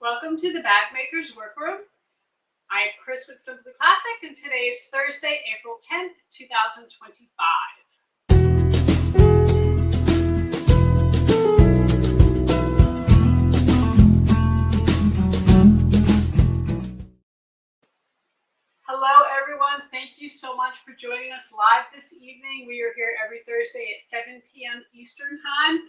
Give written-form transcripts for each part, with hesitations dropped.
Welcome to the Bag Maker's Workroom. I am Chris with Simply Classic, and today is Thursday, April 10th, 2025. Hello, everyone. Thank you so much for joining us live this evening. We are here every Thursday at 7 p.m. Eastern Time.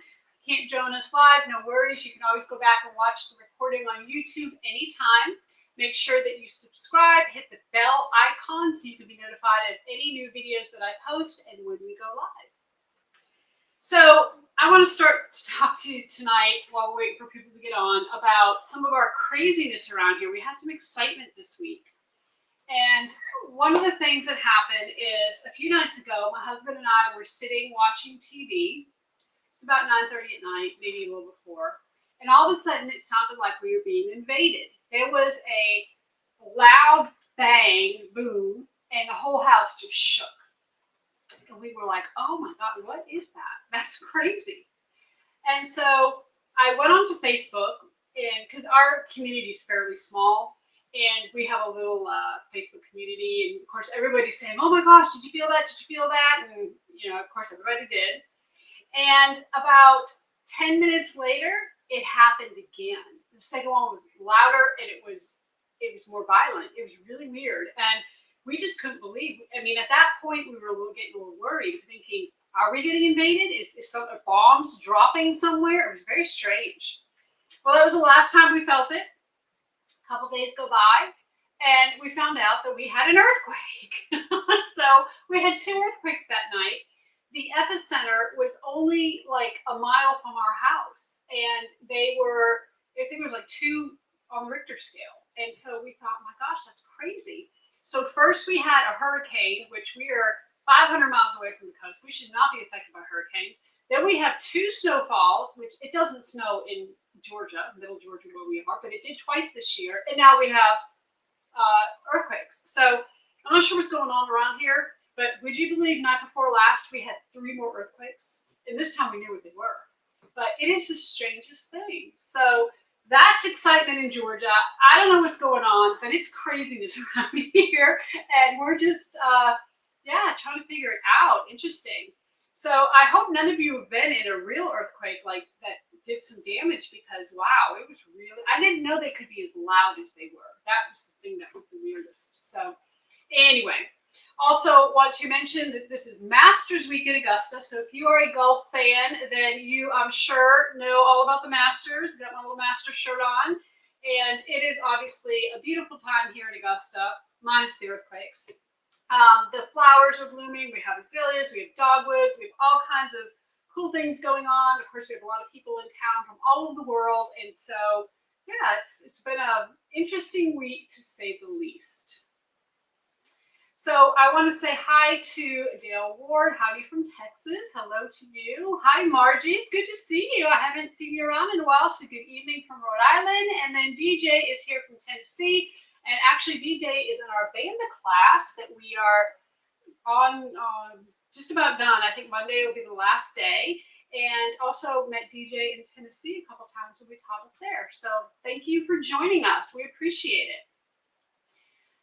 Can't join us live, no worries. You can always go back and watch the recording on YouTube anytime. Make sure that you subscribe, hit the bell icon so you can be notified of any new videos that I post and when we go live. So I want to start to talk to you tonight while we wait for people to get on about some of our craziness around here. We had some excitement this week. And one of the things that happened is a few nights ago, my husband and I were sitting watching TV. It's about 9:30 at night, maybe a little before. And all of a sudden, it sounded like we were being invaded. There was a loud bang, boom, and the whole house just shook. And we were like, oh my God, what is that? That's crazy. And so I went onto Facebook, and because our community is fairly small, and we have a little Facebook community, and of course everybody's saying, oh my gosh, did you feel that? Did you feel that? And of course everybody did. And about 10 minutes later, it happened again. The second one was louder, and it was more violent. It was really weird. And we just couldn't believe. I mean, at that point, we were getting a little worried, thinking, are we getting invaded? Is some bombs dropping somewhere? It was very strange. Well, that was the last time we felt it. A couple days go by, and we found out that we had an earthquake. So we had 2 earthquakes that night. The epicenter was only like a mile from our house, and they were, I think it was like 2 on the Richter scale. And so we thought, oh my gosh, that's crazy. So first we had a hurricane, which we are 500 miles away from the coast. We should not be affected by hurricanes. Then we have 2 snowfalls, which it doesn't snow in Georgia, middle Georgia where we are, but it did twice this year. And now we have earthquakes. So I'm not sure what's going on around here. But would you believe night before last, we had 3 more earthquakes? And this time we knew what they were. But it is the strangest thing. So that's excitement in Georgia. I don't know what's going on, but it's craziness around here. And we're just, trying to figure it out. Interesting. So I hope none of you have been in a real earthquake like that did some damage, because, wow, it was really, I didn't know they could be as loud as they were. That was the thing that was the weirdest. So anyway. Also want to mention that this is Masters Week in Augusta. So if you are a golf fan, then you, I'm sure, know all about the Masters. Got my little Masters shirt on. And it is obviously a beautiful time here in Augusta, minus the earthquakes. The flowers are blooming. We have azaleas, we have dogwoods, we have all kinds of cool things going on. Of course, we have a lot of people in town from all over the world. And so, yeah, it's been an interesting week, to say the least. So I want to say hi to Dale Ward. Howdy from Texas. Hello to you. Hi, Margie. It's good to see you. I haven't seen you around in a while, so good evening from Rhode Island. And then DJ is here from Tennessee. And actually, DJ is in our band class that we are on just about done. I think Monday will be the last day. And also met DJ in Tennessee a couple times when we taught up there. So thank you for joining us. We appreciate it.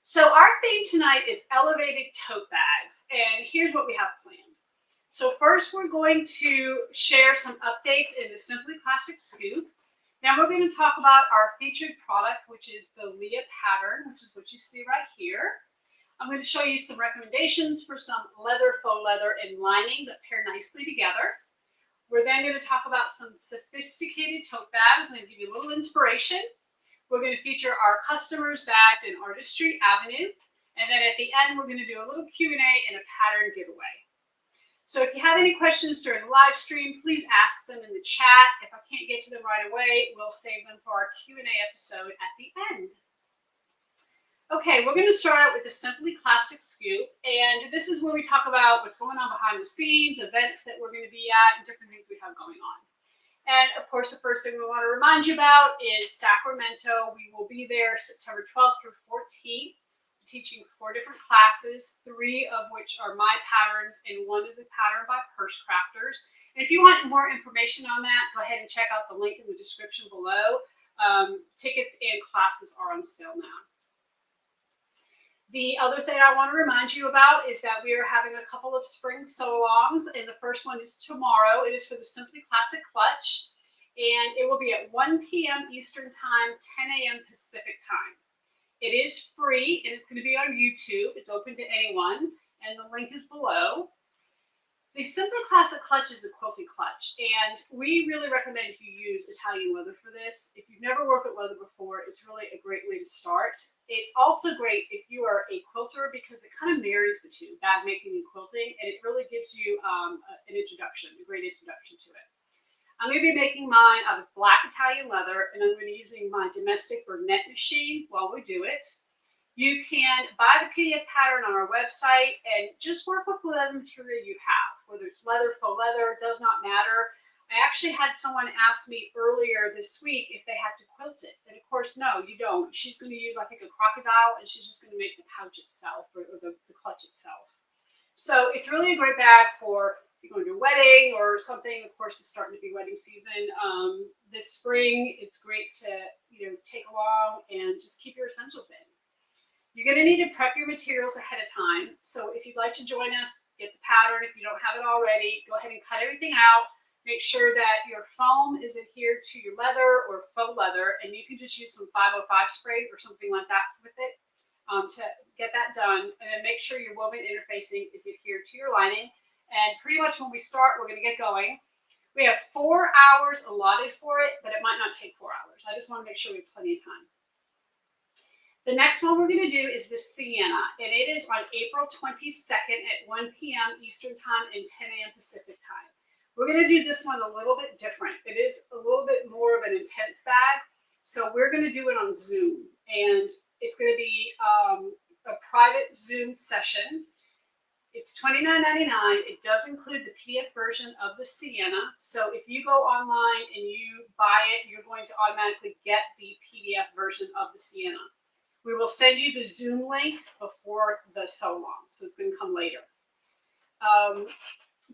So our theme tonight is elevated tote bags, and here's what we have planned. So first, we're going to share some updates in the Simply Classic Scoop. Then we're going to talk about our featured product, which is the Leah pattern, which is what you see right here. I'm going to show you some recommendations for some leather, faux leather, and lining that pair nicely together. We're then going to talk about some sophisticated tote bags and give you a little inspiration. We're going to feature our customers' bags in Artistry Avenue. And then at the end, we're going to do a little Q&A and a pattern giveaway. So if you have any questions during the live stream, please ask them in the chat. If I can't get to them right away, we'll save them for our Q&A episode at the end. Okay, we're going to start out with the Simply Classic Scoop. And this is where we talk about what's going on behind the scenes, events that we're going to be at, and different things we have going on. And of course, the first thing we want to remind you about is Sacramento. We will be there September 12th through 14th, teaching 4 different classes, 3 of which are my patterns, and 1 is a pattern by Purse Crafters. And if you want more information on that, go ahead and check out the link in the description below. Tickets and classes are on sale now. The other thing I want to remind you about is that we are having a couple of spring sew-alongs, and the first one is tomorrow. It is for the Simply Classic Clutch, and it will be at 1 p.m. Eastern Time, 10 a.m. Pacific Time. It is free, and it's going to be on YouTube. It's open to anyone, and the link is below. The Simply Classic Clutch is a quilting clutch, and we really recommend you use Italian leather for this. If you've never worked with leather before, it's really a great way to start. It's also great if you are a quilter because it kind of marries the two, bag making and quilting, and it really gives you an introduction, a great introduction to it. I'm going to be making mine out of black Italian leather, and I'm going to be using my domestic Bernette machine while we do it. You can buy the PDF pattern on our website and just work with whatever material you have, whether it's leather, faux leather, does not matter. I actually had someone ask me earlier this week if they had to quilt it. And of course, no, you don't. She's going to use, I think, a crocodile, and she's just going to make the pouch itself or the clutch itself. So it's really a great bag for if you're going to a wedding or something. Of course, it's starting to be wedding season this spring. It's great to take along and just keep your essentials in. You're going to need to prep your materials ahead of time. So if you'd like to join us, get the pattern. If you don't have it already, go ahead and cut everything out. Make sure that your foam is adhered to your leather or faux leather, and you can just use some 505 spray or something like that with it to get that done. And then make sure your woven interfacing is adhered to your lining. And pretty much when we start, we're going to get going. We have 4 hours allotted for it, but it might not take 4 hours. I just want to make sure we have plenty of time. The next one we're going to do is the Sienna, and it is on April 22nd at 1 p.m. Eastern Time and 10 a.m. Pacific Time. We're going to do this one a little bit different. It is a little bit more of an intense bag, so we're going to do it on Zoom, and it's going to be a private Zoom session. It's $29.99. It does include the PDF version of the Sienna, so if you go online and you buy it, you're going to automatically get the PDF version of the Sienna. We will send you the Zoom link before the sew-along, so it's going to come later.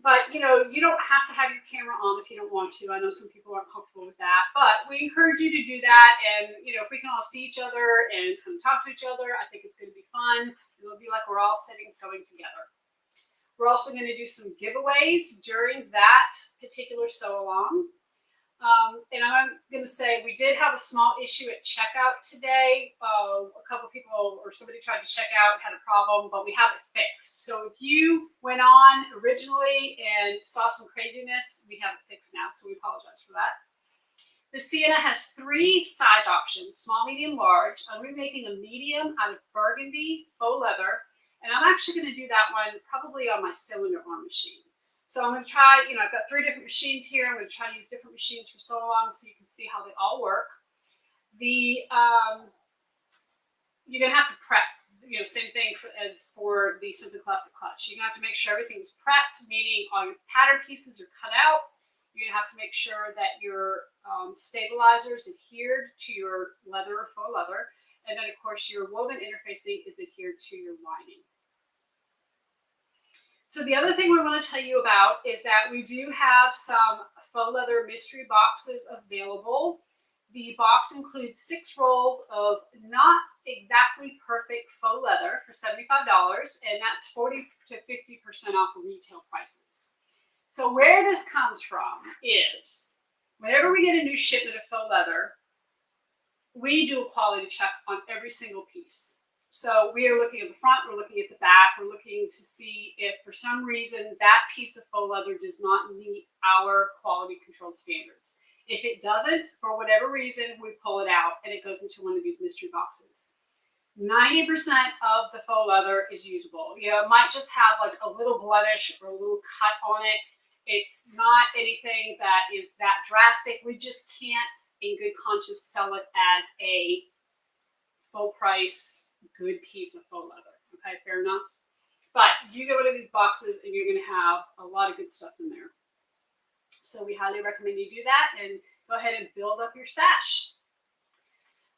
But, you don't have to have your camera on if you don't want to. I know some people aren't comfortable with that, but we encourage you to do that. And, if we can all see each other and kind of talk to each other, I think it's going to be fun. It'll be like we're all sitting sewing together. We're also going to do some giveaways during that particular sew-along. And I'm going to say we did have a small issue at checkout today. A couple people or somebody tried to check out, had a problem, but we have it fixed. So if you went on originally and saw some craziness, we have it fixed now. So we apologize for that. The Sienna has 3 size options, small, medium, large. I'm going to be making a medium out of burgundy faux leather. And I'm actually going to do that one probably on my cylinder arm machine. So I'm going to try, I've got 3 different machines here. I'm going to try to use different machines for sew-along so you can see how they all work. You're going to have to prep, same thing as for the Simply Classic Clutch. You're going to have to make sure everything's prepped, meaning all your pattern pieces are cut out. You're going to have to make sure that your stabilizers adhered to your leather or faux leather. And then, of course, your woven interfacing is adhered to your lining. So the other thing we want to tell you about is that we do have some faux leather mystery boxes available. The box includes 6 rolls of not exactly perfect faux leather for $75, and that's 40 to 50% off of retail prices. So where this comes from is whenever we get a new shipment of faux leather, we do a quality check on every single piece. So we are looking at the front, we're looking at the back, we're looking to see if for some reason that piece of faux leather does not meet our quality control standards. If it doesn't, for whatever reason, we pull it out and it goes into one of these mystery boxes. 90% of the faux leather is usable. It might just have like a little blemish or a little cut on it. It's not anything that is that drastic. We just can't, in good conscience, sell it as a full price, good piece of faux leather. Okay, fair enough. But you get one of these boxes and you're going to have a lot of good stuff in there. So we highly recommend you do that and go ahead and build up your stash.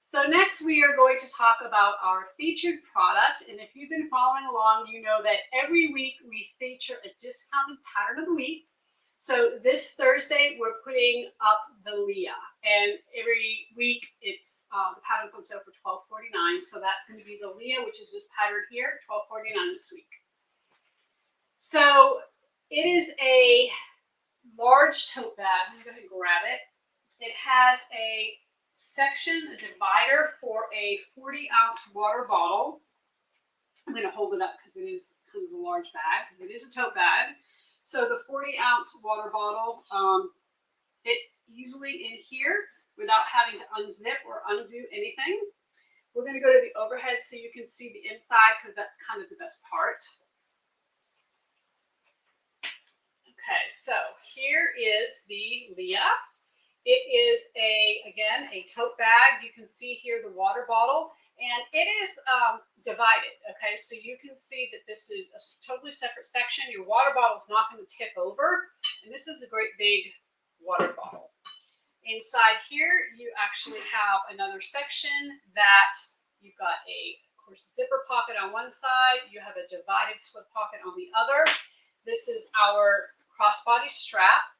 So next we are going to talk about our featured product. And if you've been following along, you know that every week we feature a discounted pattern of the week. So this Thursday, we're putting up the Leah, and every week it's the pattern's on sale for $12.49. So that's going to be the Leah, which is this pattern here, $12.49 this week. So it is a large tote bag. Let me go ahead and grab it. It has a section, a divider for a 40-ounce water bottle. I'm going to hold it up because it is kind of a large bag, because it is a tote bag. So the 40-ounce water bottle fits easily in here without having to unzip or undo anything. We're going to go to the overhead so you can see the inside, because that's kind of the best part. Okay, so here is the Leah. It is again, a tote bag. You can see here the water bottle, and it is divided. Okay, so you can see that this is a totally separate section. Your water bottle is not going to tip over, and this is a great big water bottle. Inside here, you actually have another section that you've got of course, zipper pocket on one side. You have a divided slip pocket on the other. This is our crossbody strap.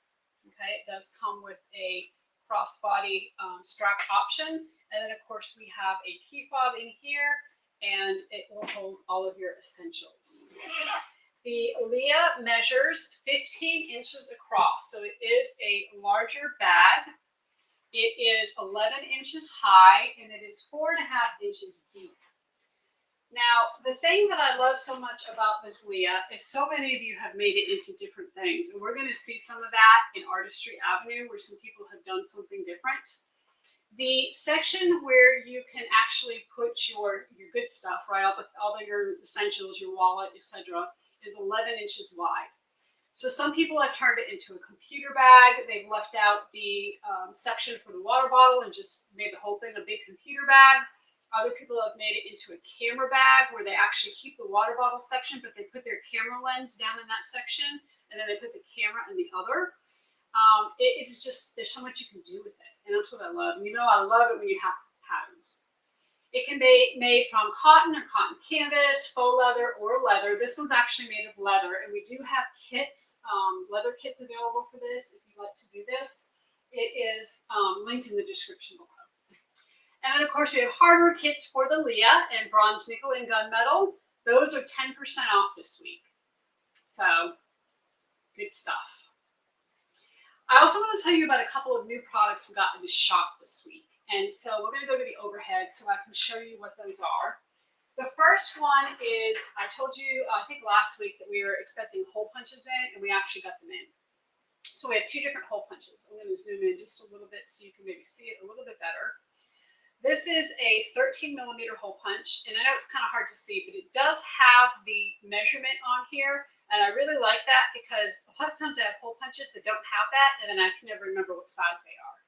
Okay, it does come with a crossbody strap option. And then, of course, we have a key fob in here, and it will hold all of your essentials. The Leah measures 15 inches across, so it is a larger bag. It is 11 inches high, and it is 4.5 inches deep. Now, the thing that I love so much about this Leah is so many of you have made it into different things. And we're going to see some of that in Artistry Avenue, where some people have done something different. The section where you can actually put your good stuff, right, all of your essentials, your wallet, etc., is 11 inches wide. So some people have turned it into a computer bag. They've left out the section for the water bottle and just made the whole thing a big computer bag. Other people have made it into a camera bag where they actually keep the water bottle section, but they put their camera lens down in that section, and then they put the camera in the other. It is just, there's so much you can do with it, and that's what I love. You know, I love it when you have patterns. It can be made from cotton or cotton canvas, faux leather, or leather. This one's actually made of leather, and we do have kits, leather kits available for this if you'd like to do this. It is linked in the description below. And then, of course, we have hardware kits for the Leah and bronze, nickel, and gunmetal. Those are 10% off this week. So, good stuff. I also want to tell you about a couple of new products we got in the shop this week. And so we're going to go to the overhead so I can show you what those are. The first one is, I told you, I think last week, that we were expecting hole punches in, and we actually got them in. So we have two different hole punches. I'm going to zoom in just a little bit so you can maybe see it a little bit better. This is a 13 millimeter hole punch, and I know it's kind of hard to see, but it does have the measurement on here, and I really like that because a lot of times I have hole punches that don't have that, and then I can never remember what size they are.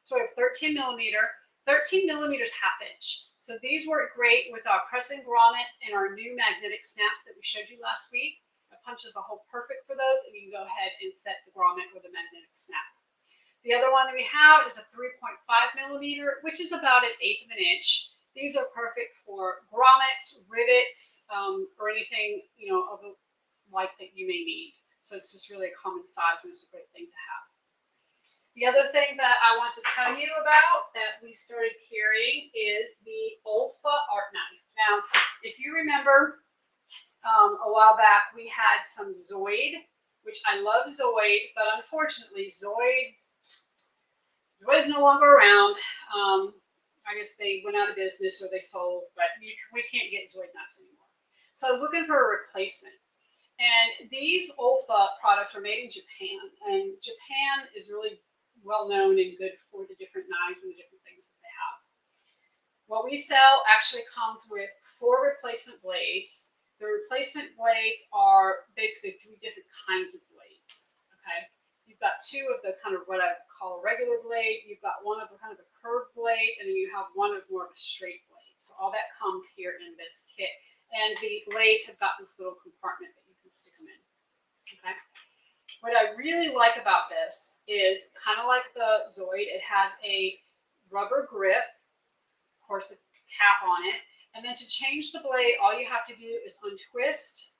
So I have 13 millimeters half inch. So these work great with our pressing grommets and our new magnetic snaps that we showed you last week. It punches the hole perfect for those, and you can go ahead and set the grommet with a magnetic snap. The other one that we have is a 3.5 millimeter, which is about 1/8 of an inch. These are perfect for grommets, rivets, or anything, you know, of the like that you may need. So it's just really a common size, and it's a great thing to have. The other thing that I want to tell you about that we started carrying is the Olfa art knife. Now, if you remember a while back, we had some Zoid, which I love Zoid, but unfortunately Zoid is no longer around. I guess they went out of business or they sold, but we can't get Zoid knives anymore. So I was looking for a replacement. And these Olfa products are made in Japan, and Japan is really well known and good for the different knives and the different things that they have. What we sell actually comes with 4 replacement blades. The replacement blades are basically 3 different kinds of blades. Okay, you've got 2 of the kind of what I call a regular blade. You've got one of the kind of a curved blade, and then you have one of more of a straight blade. So all that comes here in this kit. And the blades have got this little compartment that you can stick them in. Okay. What I really like about this is kind of like the Zoid. It has a rubber grip, of course, a cap on it. And then to change the blade, all you have to do is untwist.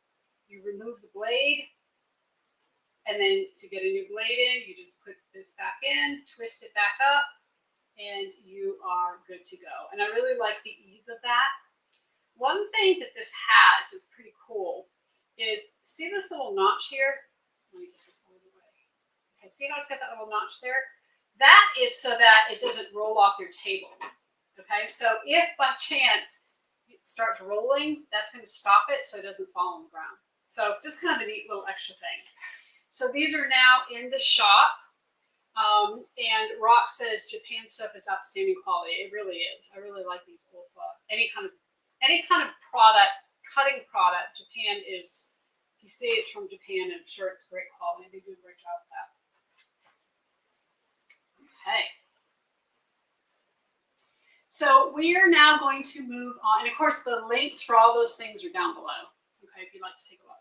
You remove the blade, And then to get a new blade in, you just put this back in, twist it back up, and you are good to go. And I really like the ease of that. One thing that this has that's pretty cool is, see this little notch here? Let me get this out of the way. Okay, see how it's got that little notch there? That is so that it doesn't roll off your table. Okay, so if by chance it starts rolling, that's going to stop it so it doesn't fall on the ground. So just kind of a neat little extra thing. So these are now in the shop. And Rock says Japan stuff is outstanding quality. It really is. I really like these Olfa. Any kind of product, cutting product, Japan is, if you see it's from Japan, I'm sure it's great quality. They do a great job with that. Okay. So we are now going to move on. And of course, the links for all those things are down below. Okay, if you'd like to take a look.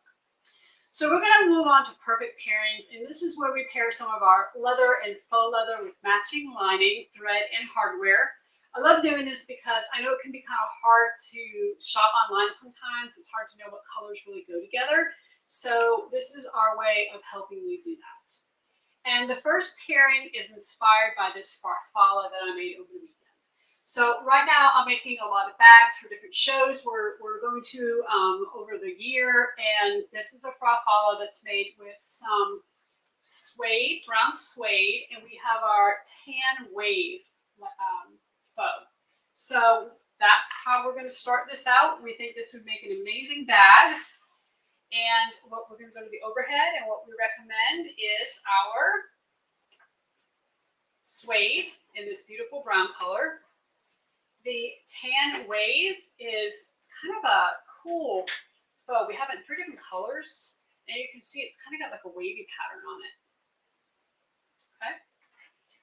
So we're going to move on to perfect pairings, and this is where we pair some of our leather and faux leather with matching lining, thread, and hardware. I love doing this because I know it can be kind of hard to shop online sometimes. It's hard to know what colors really go together. So this is our way of helping you do that. And the first pairing is inspired by this farfalla that I made over the weekend. So right now I'm making a lot of bags for different shows we're going to over the year, and this is a farfalla that's made with some suede, brown suede, and we have our tan wave faux. So that's how we're going to start this out. We think this would make an amazing bag. And what we're going to go to the overhead, and what we recommend is our suede in this beautiful brown color. The tan wave is kind of a cool faux. We have it in 3 different colors, and you can see it's kind of got like a wavy pattern on it. Okay.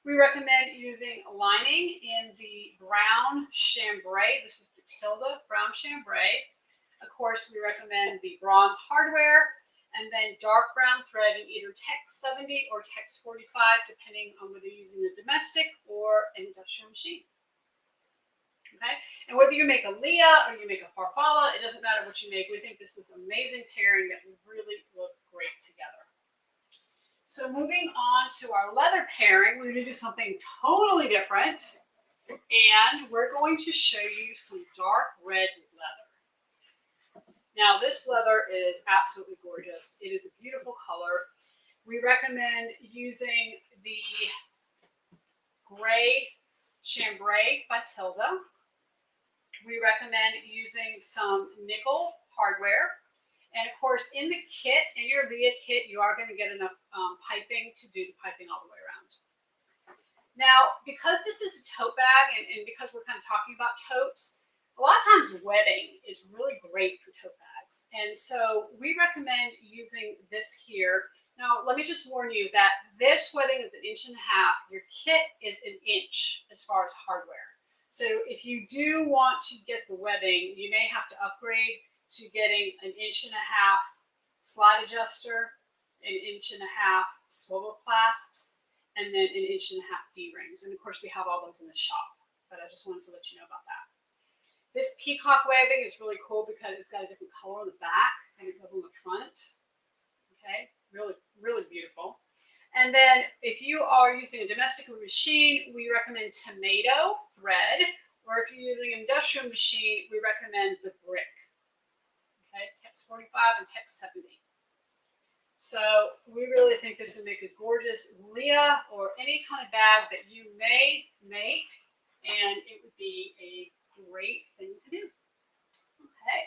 We recommend using lining in the brown chambray. This is the Tilda brown chambray. Of course, we recommend the bronze hardware, and then dark brown thread in either Tex 70 or Tex 45, depending on whether you're using a domestic or an industrial machine. Okay, and whether you make a Leah or you make a farfalla, it doesn't matter what you make. We think this is amazing pairing that will really look great together. So moving on to our leather pairing, we're going to do something totally different, and we're going to show you some dark red leather. Now this leather is absolutely gorgeous. It is a beautiful color. We recommend using the gray chambray by Tilda. We recommend using some nickel hardware. And of course, in the kit, in your Leah kit, you are going to get enough piping to do the piping all the way around. Now, because this is a tote bag, and because we're kind of talking about totes, a lot of times wedding is really great for tote bags. And so we recommend using this here. Now, let me just warn you that this wedding is 1.5 inches. Your kit is 1 inch as far as hardware. So if you do want to get the webbing, you may have to upgrade to getting 1.5 inches slide adjuster, 1.5 inches swivel clasps, and then 1.5 inches D-rings. And of course, we have all those in the shop, but I just wanted to let you know about that. This peacock webbing is really cool because it's got a different color on the back than it does on the front. Okay, really, really beautiful. And then if you are using a domestic machine, we recommend tomato thread, or if you're using an industrial machine, we recommend the brick. Okay, Tex 45 and Tex 70. So we really think this would make a gorgeous Leah or any kind of bag that you may make, and it would be a great thing to do. Okay.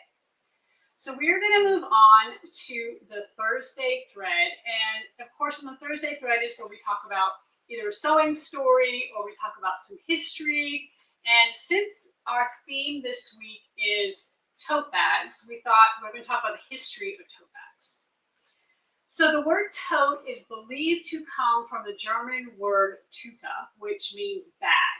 So we're going to move on to the Thursday thread. And of course, in the Thursday thread is where we talk about either a sewing story or we talk about some history. And since our theme this week is tote bags, we thought we were going to talk about the history of tote bags. So the word tote is believed to come from the German word Tüte, which means bag.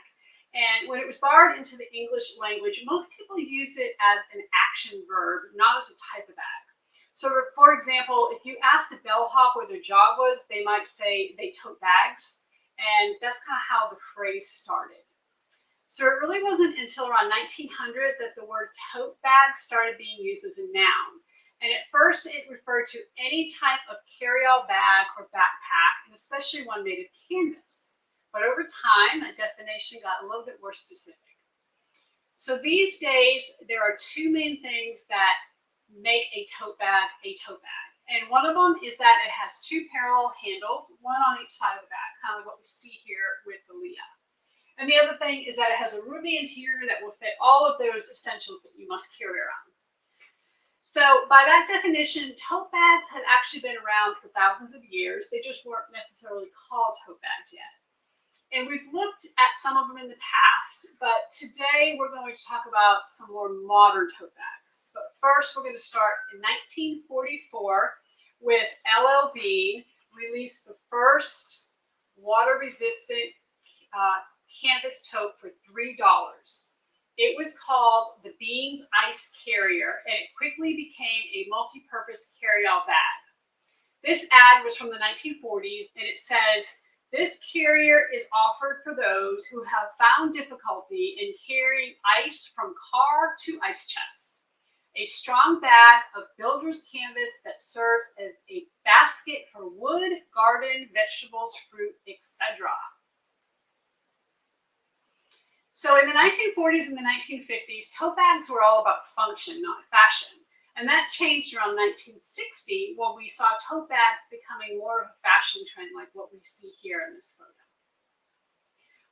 And when it was borrowed into the English language, most people use it as an action verb, not as a type of bag. So for example, if you asked a bellhop where their job was, they might say they tote bags. And that's kind of how the phrase started. So it really wasn't until around 1900 that the word tote bag started being used as a noun. And at first it referred to any type of carry-all bag or backpack, and especially one made of canvas. But over time, that definition got a little bit more specific. So these days, there are two main things that make a tote bag a tote bag. And one of them is that it has two parallel handles, one on each side of the bag, kind of what we see here with the Leah. And the other thing is that it has a roomy interior that will fit all of those essentials that you must carry around. So by that definition, tote bags had actually been around for thousands of years. They just weren't necessarily called tote bags yet. And we've looked at some of them in the past, but today we're going to talk about some more modern tote bags. But first, we're going to start in 1944 with L.L. Bean released the first water-resistant canvas tote for $3. It was called the Beans Ice Carrier, and it quickly became a multi-purpose carry-all bag. This ad was from the 1940s, and it says, "This carrier is offered for those who have found difficulty in carrying ice from car to ice chest. A strong bag of builder's canvas that serves as a basket for wood, garden, vegetables, fruit, etc." So in the 1940s and the 1950s, tote bags were all about function, not fashion. And that changed around 1960 when we saw tote bags becoming more of a fashion trend like what we see here in this photo.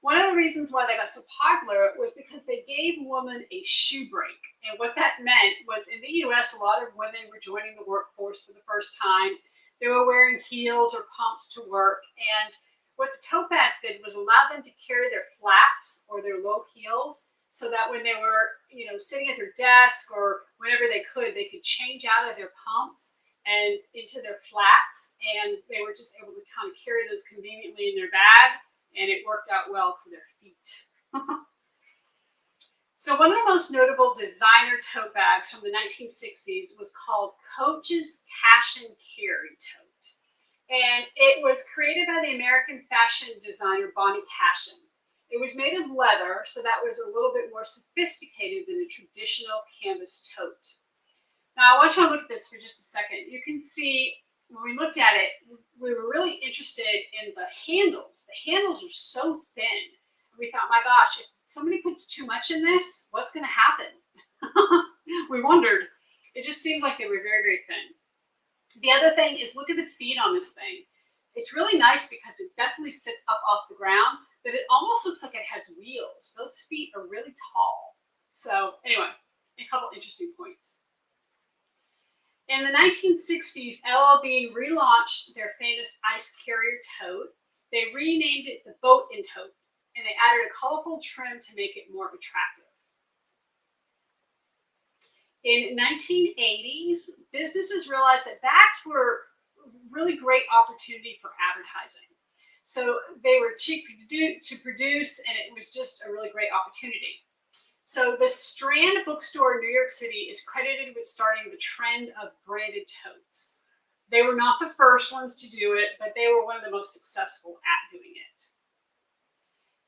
One of the reasons why they got so popular was because they gave women a shoe break. And what that meant was in the US, a lot of women were joining the workforce for the first time. They were wearing heels or pumps to work. And what the tote bags did was allow them to carry their flats or their low heels so that when they were, sitting at their desk or whenever they could change out of their pumps and into their flats, and they were just able to kind of carry those conveniently in their bag, and it worked out well for their feet. So one of the most notable designer tote bags from the 1960s was called Coach's Cash and Carry Tote. And it was created by the American fashion designer Bonnie Cashin. It was made of leather, so that was a little bit more sophisticated than a traditional canvas tote. Now, I want you to look at this for just a second. You can see when we looked at it, we were really interested in the handles. The handles are so thin. We thought, my gosh, if somebody puts too much in this, what's going to happen? We wondered. It just seems like they were very, very thin. The other thing is, look at the feet on this thing. It's really nice because it definitely sits up off the ground, but it almost looks like it has wheels. Those feet are really tall. So anyway, a couple interesting points. In the 1960s, L.L. Bean relaunched their famous ice carrier tote. They renamed it the Boat and Tote, and they added a colorful trim to make it more attractive. In 1980s, businesses realized that bags were a really great opportunity for advertising. So they were cheap to produce, and it was just a really great opportunity. So the Strand bookstore in New York City is credited with starting the trend of branded totes. They were not the first ones to do it, but they were one of the most successful at doing it.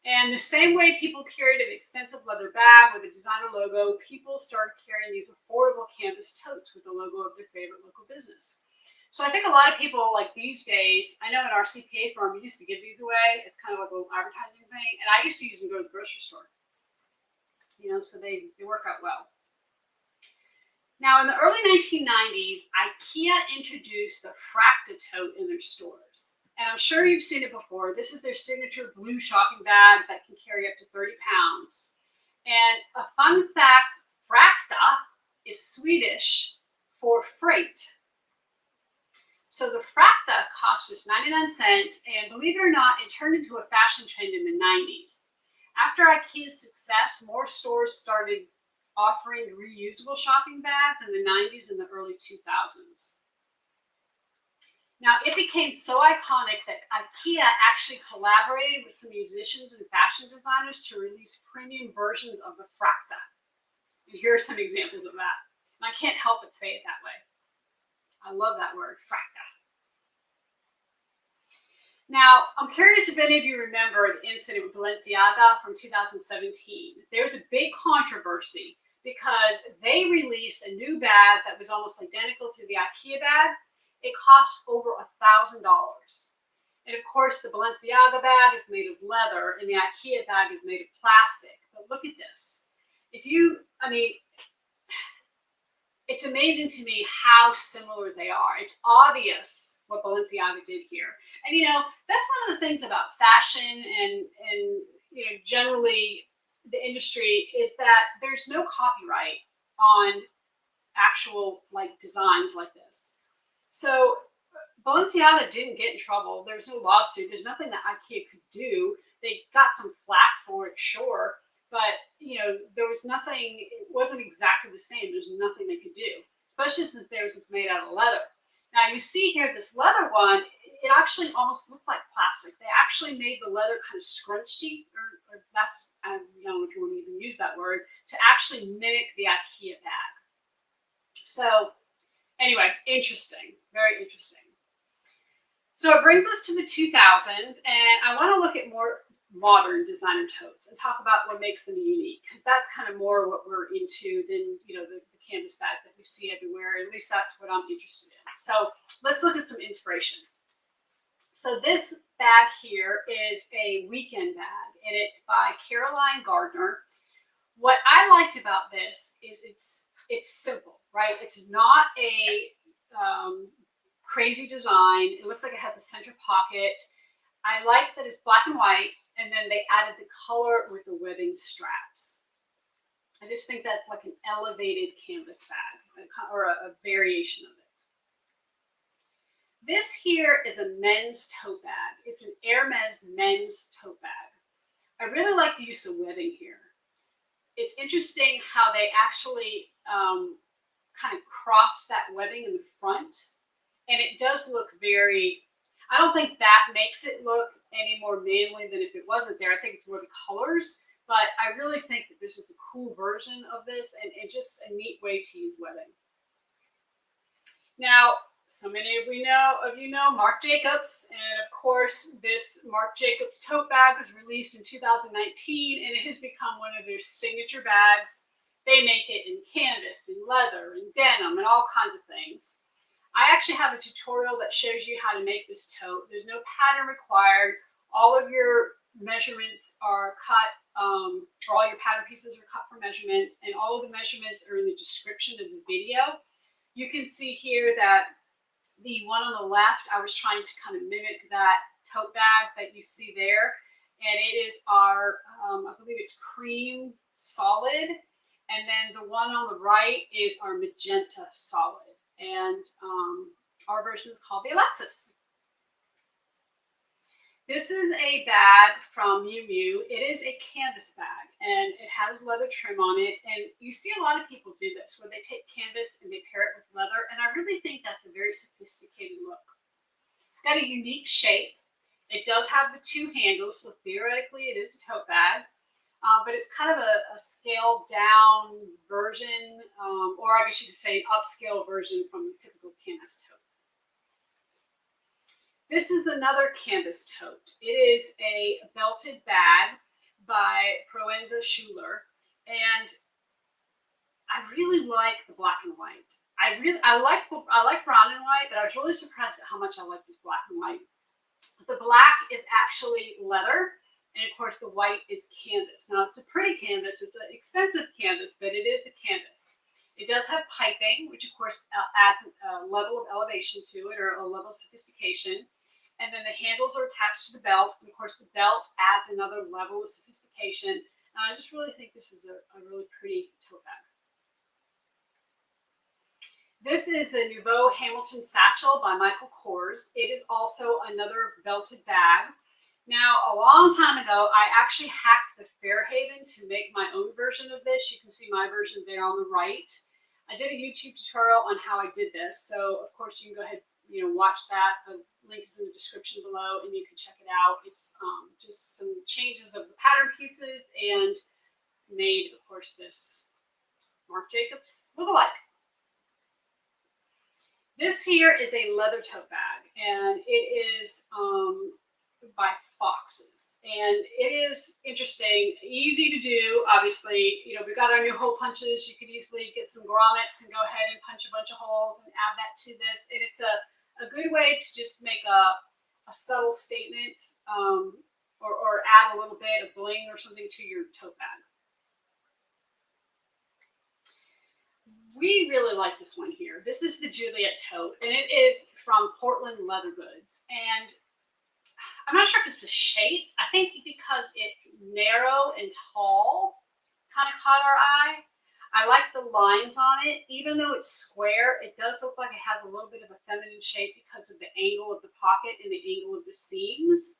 And the same way people carried an expensive leather bag with a designer logo, people started carrying these affordable canvas totes with the logo of their favorite local business. So I think a lot of people, like these days, I know in our CPA firm, we used to give these away. It's kind of like a little advertising thing. And I used to use them to go to the grocery store. So they work out well. Now, in the early 1990s, IKEA introduced the Fracta tote in their stores. And I'm sure you've seen it before. This is their signature blue shopping bag that can carry up to 30 pounds. And a fun fact, Fracta is Swedish for freight. So the Fracta cost just 99 cents, and believe it or not, it turned into a fashion trend in the 90s. After IKEA's success, more stores started offering reusable shopping bags in the 90s and the early 2000s. Now, it became so iconic that IKEA actually collaborated with some musicians and fashion designers to release premium versions of the Fracta. And here are some examples of that. And I can't help but say it that way. I love that word, Fracta. Now, I'm curious if any of you remember the incident with Balenciaga from 2017. There was a big controversy because they released a new bag that was almost identical to the IKEA bag. It cost over $1,000. And of course, the Balenciaga bag is made of leather and the IKEA bag is made of plastic. But look at this. It's amazing to me how similar they are. It's obvious what Balenciaga did here. And that's one of the things about fashion and generally the industry is that there's no copyright on actual designs like this. So Balenciaga didn't get in trouble. There was no lawsuit. There's nothing that IKEA could do. They got some flack for it, sure, but there was nothing. It wasn't exactly the same. There's nothing they could do, especially since theirs was made out of leather. Now you see here this leather one. It actually almost looks like plastic. They actually made the leather kind of scrunchy, or that's I don't know if you want to even use that word, to actually mimic the IKEA bag. So anyway, interesting, very interesting. So it brings us to the 2000s, and I want to look at more modern designer totes and talk about what makes them unique, because that's kind of more what we're into than the canvas bags that we see everywhere. At least that's what I'm interested in. So let's look at some inspiration. So this bag here is a weekend bag, and it's by Caroline Gardner. What I liked about this is it's simple, right? It's not a crazy design. It looks like it has a center pocket. I like that it's black and white, and then they added the color with the webbing straps. I just think that's like an elevated canvas bag, or a variation of it. This here is a men's tote bag. It's an Hermes men's tote bag. I really like the use of webbing here. It's interesting how they actually kind of cross that webbing in the front. And it does look very, I don't think that makes it look any more manly than if it wasn't there. I think it's more the colors, but I really think that this is a cool version of this and just a neat way to use webbing. Now, so many of you know Marc Jacobs, and of course this Marc Jacobs tote bag was released in 2019, and it has become one of their signature bags. They make it in canvas, in leather, in denim, and all kinds of things. I actually have a tutorial that shows you how to make this tote. There's no pattern required. All of your measurements are cut, or all your pattern pieces are cut for measurements, and all of the measurements are in the description of the video. You can see here that the one on the left, I was trying to kind of mimic that tote bag that you see there. And it is our, I believe it's cream solid. And then the one on the right is our magenta solid. And our version is called the Alexis. This is a bag from Miu Miu. It is a canvas bag, and it has leather trim on it. And you see a lot of people do this, where they take canvas and they pair it with leather. And I really think that's a very sophisticated look. It's got a unique shape. It does have the two handles, so theoretically it is a tote bag. But it's kind of a scaled down version, or I guess you could say an upscale version from the typical canvas tote. This is another canvas tote. It is a belted bag by Proenza Schuler, and I really like the black and white. I like brown and white, but I was really surprised at how much I like this black and white. The black is actually leather, and of course the white is canvas. Now it's a pretty canvas. It's an expensive canvas, but it is a canvas. It does have piping, which of course adds a level of elevation to it, or a level of sophistication. And then the handles are attached to the belt. And of course, the belt adds another level of sophistication. And I just really think this is a really pretty tote bag. This is the Nouveau Hamilton Satchel by Michael Kors. It is also another belted bag. Now, a long time ago, I actually hacked the Fairhaven to make my own version of this. You can see my version there on the right. I did a YouTube tutorial on how I did this. So, of course, you can go ahead watch that. The link is in the description below, and you can check it out. It's just some changes of the pattern pieces, and made, of course, this Marc Jacobs look-alike. This here is a leather tote bag, and it is by boxes. And it is interesting, easy to do. Obviously, we've got our new hole punches. You could easily get some grommets and go ahead and punch a bunch of holes and add that to this. And it's a good way to just make a subtle statement, or add a little bit of bling or something to your tote bag. We really like this one here. This is the Juliet tote, and it is from Portland Leather Goods. And I'm not sure if it's the shape. I think because it's narrow and tall, kind of caught our eye. I like the lines on it. Even though it's square, it does look like it has a little bit of a feminine shape because of the angle of the pocket and the angle of the seams.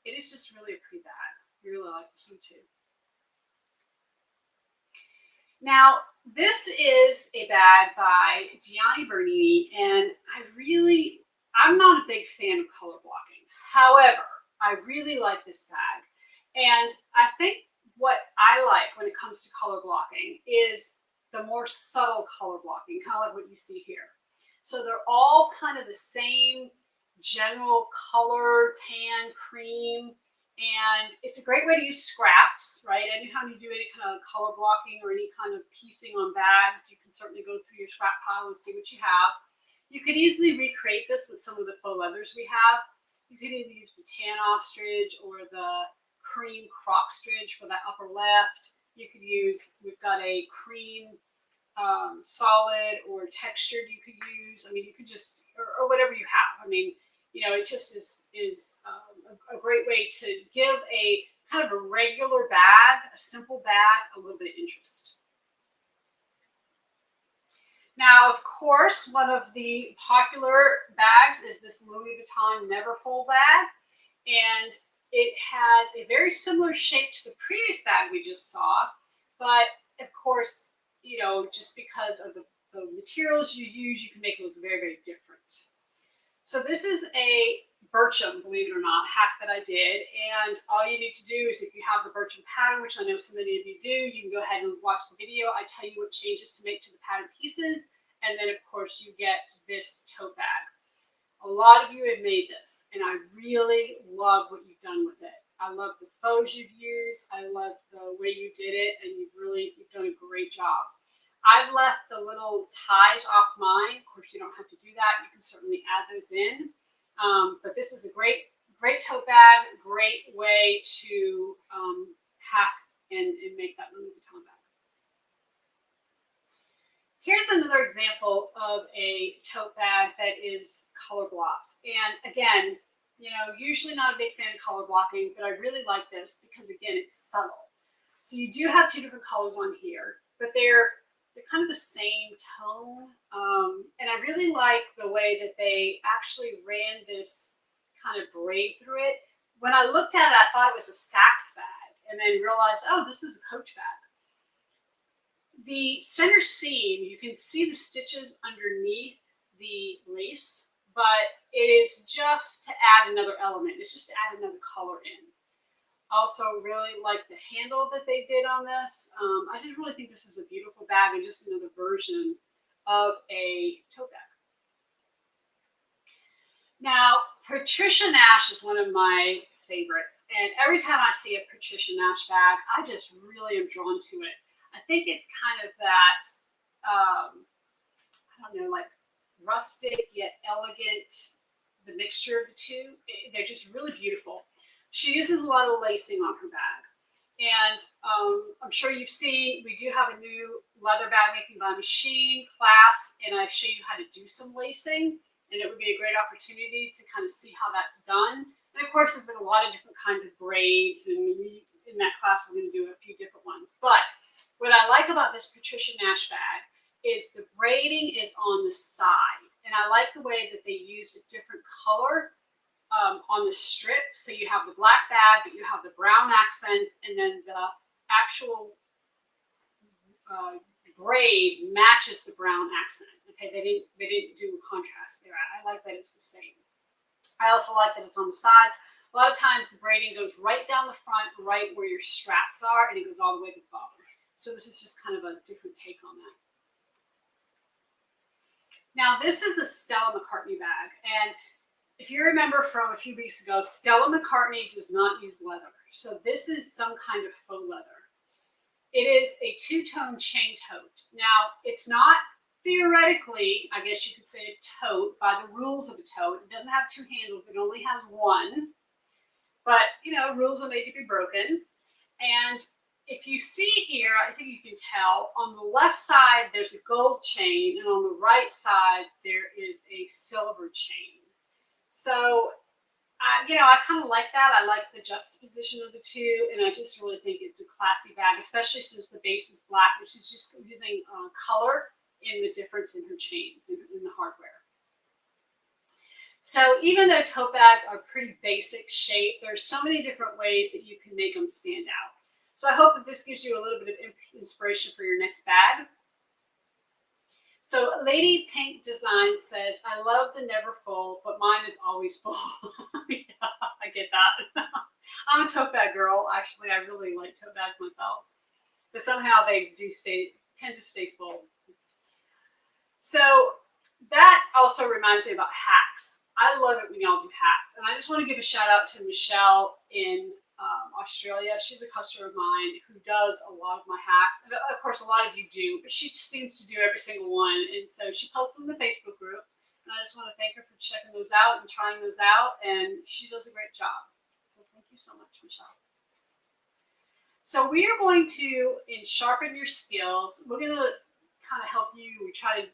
It is just really a pretty bag. I really like this one too. Now, this is a bag by Gianni Bernini, and I'm not a big fan of color blocking. However, I really like this bag. And I think what I like when it comes to color blocking is the more subtle color blocking, kind of like what you see here. So they're all kind of the same general color, tan, cream. And it's a great way to use scraps, right? Anytime you do any kind of color blocking or any kind of piecing on bags, you can certainly go through your scrap pile and see what you have. You could easily recreate this with some of the faux leathers we have. You could either use the tan ostrich or the cream croc stridge for that upper left. You could use, we've got a cream solid or textured you could use. I mean, you could just, or whatever you have. I mean, it just is a great way to give a kind of a regular bag, a simple bag, a little bit of interest. Now, of course, one of the popular bags is this Louis Vuitton Neverfull bag, and it has a very similar shape to the previous bag we just saw, but of course, just because of the materials you use, you can make it look very, very different. So this is a Bircham, believe it or not, hack that I did. And all you need to do is, if you have the Bircham pattern, which I know so many of you do, you can go ahead and watch the video. I tell you what changes to make to the pattern pieces. And then, of course, you get this tote bag. A lot of you have made this, and I really love what you've done with it. I love the faux you've used. I love the way you did it, and you've done a great job. I've left the little ties off mine. Of course, you don't have to do that. You can certainly add those in. But this is a great tote bag, great way to hack and make that Louis Vuitton bag. Here's another example of a tote bag that is color blocked. And again, usually not a big fan of color blocking, but I really like this because, again, it's subtle. So you do have two different colors on here, but they're kind of the same tone. And I really like the way that they actually ran this kind of braid through it. When I looked at it, I thought it was a Saks bag, and then realized, oh, this is a Coach bag. The center seam, you can see the stitches underneath the lace, but it is just to add another element. It's just to add another color in. Also really like the handle that they did on this. I just really think this is a beautiful bag and just another version of a tote bag. Now, Patricia Nash is one of my favorites. And every time I see a Patricia Nash bag, I just really am drawn to it. I think it's kind of that, I don't know, like rustic yet elegant, the mixture of the two. They're just really beautiful. She uses a lot of lacing on her bag. And I'm sure you've seen, we do have a new leather bag making by machine class, and I show you how to do some lacing. And it would be a great opportunity to kind of see how that's done. And of course, there's like a lot of different kinds of braids, and in that class, we're going to do a few different ones. But what I like about this Patricia Nash bag is the braiding is on the side. And I like the way that they use a different color on the strip. So you have the black bag, but you have the brown accents, and then the actual braid matches the brown accent. Okay, they didn't do a contrast there. I like that it's the same. I also like that it's on the sides. A lot of times the braiding goes right down the front, right where your straps are, and it goes all the way to the bottom. So this is just kind of a different take on that. Now this is a Stella McCartney bag, and if you remember from a few weeks ago, Stella McCartney does not use leather. So this is some kind of faux leather. It is a two-tone chain tote. Now, it's not theoretically, I guess you could say, a tote by the rules of a tote. It doesn't have two handles. It only has one. But, rules are made to be broken. And if you see here, I think you can tell, on the left side, there's a gold chain, and on the right side, there is a silver chain. So, I kind of like that. I like the juxtaposition of the two, and I just really think it's a classy bag, especially since the base is black, which is just using color in the difference in her chains, in the hardware. So even though tote bags are pretty basic shape, there's so many different ways that you can make them stand out. So I hope that this gives you a little bit of inspiration for your next bag. So Lady Pink Design says, I love the never full, but mine is always full. Yeah, I get that. I'm a tote bag girl. Actually, I really like tote bags myself. But somehow they tend to stay full. So that also reminds me about hacks. I love it when y'all do hacks. And I just want to give a shout out to Michelle in Australia. She's a customer of mine who does a lot of my hacks. And of course, a lot of you do, but she seems to do every single one. And so she posts them in the Facebook group. And I just want to thank her for checking those out and trying those out. And she does a great job. So thank you so much, Michelle. So we are going to sharpen your skills. We're going to kind of help you. We try to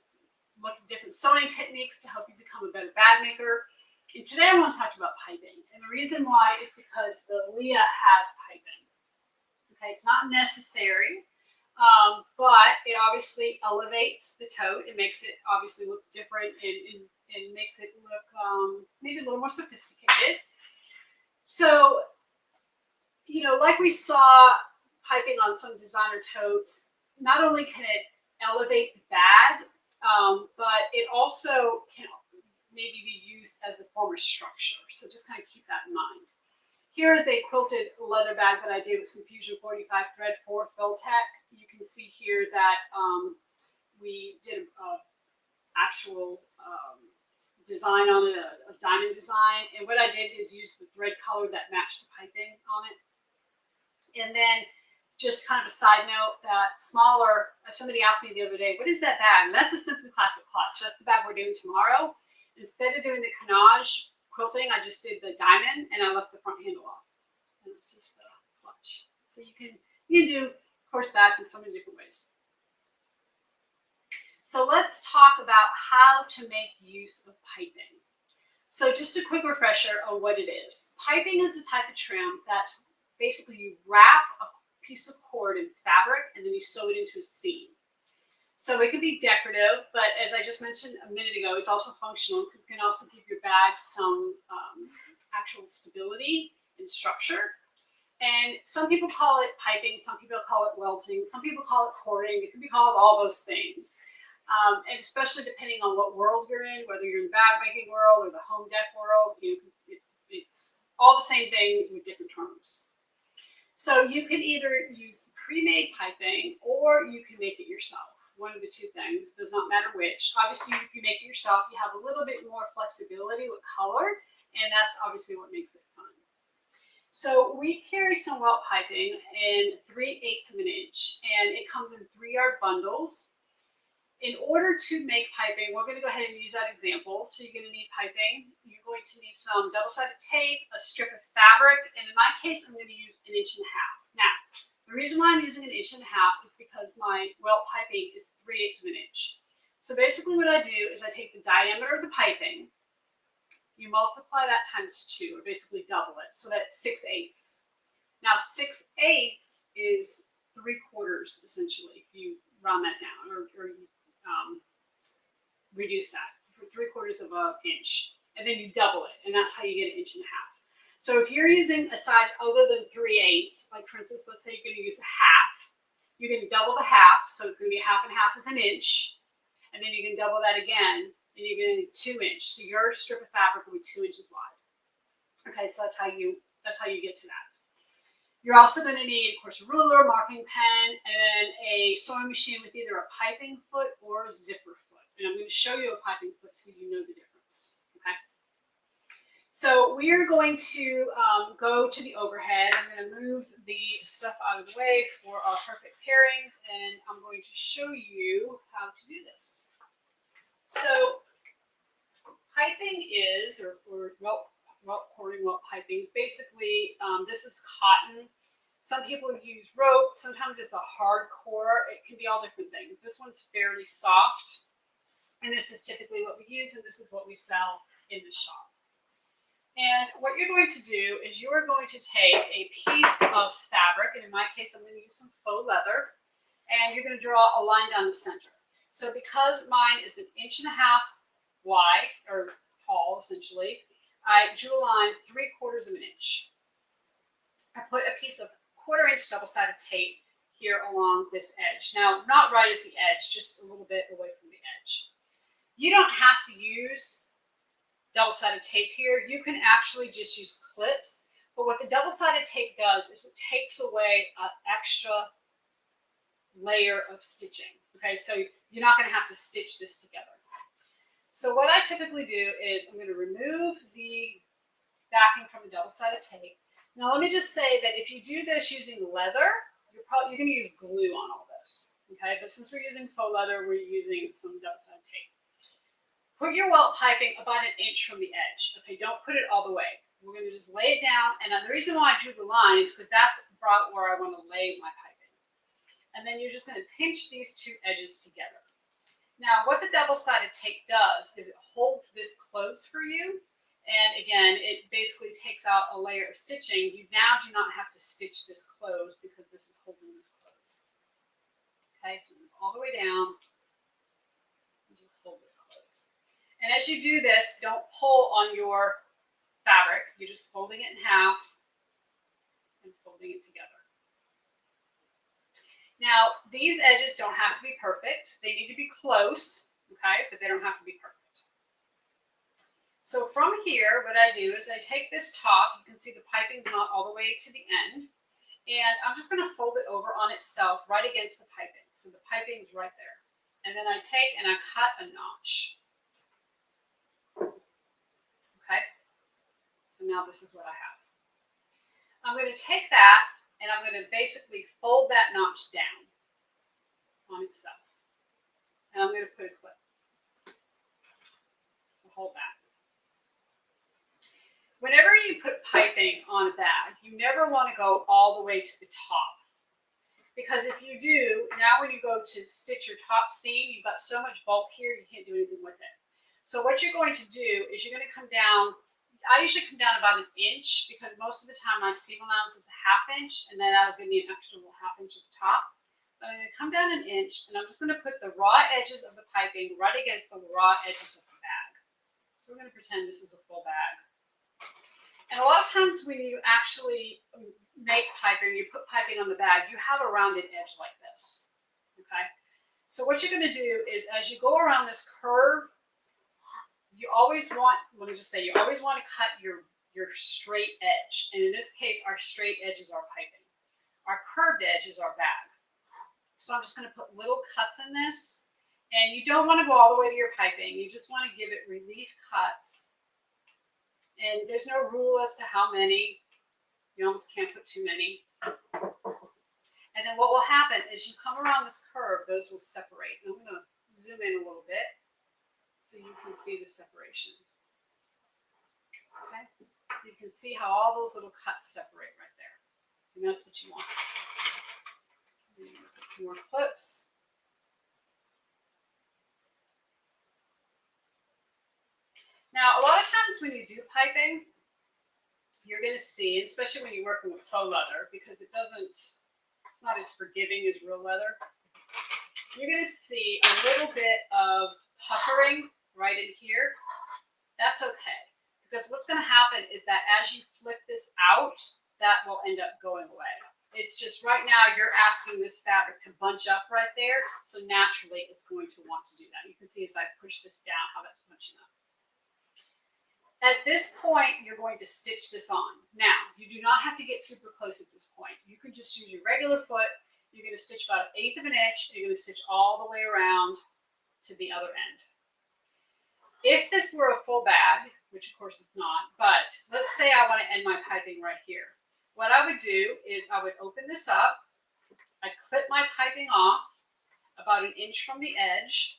look at different sewing techniques to help you become a better bag maker. And today I want to talk about piping. And the reason why is because the Leah has piping. Okay, it's not necessary, but it obviously elevates the tote. It makes it obviously look different and makes it look maybe a little more sophisticated. So, like we saw piping on some designer totes, not only can it elevate the bag, but it also can maybe be used as a form of structure. So just kind of keep that in mind. Here is a quilted leather bag that I did with some Fusion 45 thread for Filtech. You can see here that we did an actual design on it, a diamond design. And what I did is use the thread color that matched the piping on it. And then just kind of a side note, that smaller, somebody asked me the other day, what is that bag? And that's a Simply Classic clutch. That's the bag we're doing tomorrow. Instead of doing the canage quilting, I just did the diamond and I left the front handle off. And it's just the clutch. So you can do, of course, bags in so many different ways. So let's talk about how to make use of piping. So just a quick refresher on what it is. Piping is a type of trim that basically you wrap a piece of cord in fabric and then you sew it into a seam. So it can be decorative, but as I just mentioned a minute ago, it's also functional because it can also give your bag some actual stability and structure. And some people call it piping, some people call it welting, some people call it cording. It can be called all those things. And especially depending on what world you're in, whether you're in the bag making world or the home dec world, it's all the same thing with different terms. So you can either use pre-made piping or you can make it yourself. One of the two things, does not matter which. Obviously, if you make it yourself, you have a little bit more flexibility with color, and that's obviously what makes it fun. So we carry some welt piping in 3/8 of an inch, and it comes in 3-yard bundles. In order to make piping, we're going to go ahead and use that example. So you're going to need piping. You're going to need some double-sided tape, a strip of fabric, and in my case, I'm going to use 1.5 inches. Now, the reason why I'm using 1.5 inches is because my welt piping is 3/8 of an inch. So basically what I do is I take the diameter of the piping, you multiply that times 2, or basically double it, so that's 6/8. Now 6/8 is 3/4 essentially, if you round that down, or you reduce that for 3/4 of an inch, and then you double it, and that's how you get 1.5 inches. So if you're using a size other than 3/8, like for instance, let's say you're going to use a half, you're going to double the half, so it's going to be 1/2 and 1/2 is 1 inch, and then you can double that again, and you're going to need 2 inches. So your strip of fabric will be 2 inches wide. Okay, so that's how you get to that. You're also going to need, of course, a ruler, marking pen, and a sewing machine with either a piping foot or a zipper foot. And I'm going to show you a piping foot so you know the difference. Okay. So we are going to go to the overhead. I'm going to move the stuff out of the way for our perfect pairings, and I'm going to show you how to do this. So piping is, or cording welt piping is basically, this is cotton. Some people use rope. Sometimes it's a hard core. It can be all different things. This one's fairly soft, and this is typically what we use, and this is what we sell in the shop. And what you're going to do is you're going to take a piece of fabric, and in my case, I'm going to use some faux leather, and you're going to draw a line down the center. So because mine is 1.5 inches wide, or tall, essentially, I drew a line 3/4 of an inch. I put a piece of 1/4 inch double-sided tape here along this edge. Now, not right at the edge, just a little bit away from the edge. You don't have to use double-sided tape here. You can actually just use clips, but what the double-sided tape does is it takes away an extra layer of stitching. Okay, so you're not going to have to stitch this together. So what I typically do is I'm going to remove the backing from the double-sided tape. Now let me just say that if you do this using leather, you're going to use glue on all this. Okay, but since we're using faux leather, we're using some double-sided tape. Put your welt piping about 1 inch from the edge. Okay, don't put it all the way. We're going to just lay it down, and the reason why I drew the line is because that's about where I want to lay my piping. And then you're just going to pinch these two edges together. Now, what the double-sided tape does is it holds this close for you, and again, it basically takes out a layer of stitching. You now do not have to stitch this closed because this is holding this closed. Okay, so move all the way down, and just hold this close. And as you do this, don't pull on your fabric. You're just folding it in half and folding it together. Now, these edges don't have to be perfect. They need to be close, okay, but they don't have to be perfect. So from here, what I do is I take this top. You can see the piping's not all the way to the end. And I'm just going to fold it over on itself right against the piping. So the piping's right there. And then I take and I cut a notch. Okay, so now this is what I have. I'm going to take that and I'm going to basically fold that notch down on itself. And I'm going to put a clip to hold that. Whenever you put piping on a bag, you never want to go all the way to the top. Because if you do, now when you go to stitch your top seam, you've got so much bulk here, you can't do anything with it. So what you're going to do is you're going to come down. I usually come down about 1 inch because most of the time my seam allowance is 1/2 inch, and then that'll give me an extra little 1/2 inch at the top. I'm going to come down 1 inch, and I'm just going to put the raw edges of the piping right against the raw edges of the bag. So we're going to pretend this is a full bag. And a lot of times when you actually make piping, you put piping on the bag, you have a rounded edge like this. Okay. So what you're going to do is as you go around this curve, you always want, let me just say, you always want to cut your straight edge. And in this case, our straight edge is our piping. Our curved edge is our bag. So I'm just going to put little cuts in this. And you don't want to go all the way to your piping. You just want to give it relief cuts. And there's no rule as to how many. You almost can't put too many. And then what will happen is you come around this curve, those will separate. And I'm going to zoom in a little bit so you can see the separation. Okay? So you can see how all those little cuts separate right there. And that's what you want. Put some more clips. Now, a lot of times when you do piping, you're going to see, especially when you're working with faux leather, because it's not as forgiving as real leather, you're going to see a little bit of puckering right in here. That's okay, because what's going to happen is that as you flip this out, that will end up going away. It's just right now you're asking this fabric to bunch up right there, so naturally it's going to want to do that. You can see as I push this down how that's bunching up. At this point, you're going to stitch this on. Now, you do not have to get super close at this point. You can just use your regular foot. You're going to stitch about 1/8 of an inch. You're going to stitch all the way around to the other end. If this were a full bag, which of course it's not, but let's say I want to end my piping right here. What I would do is I would open this up, I'd clip my piping off about an inch from the edge.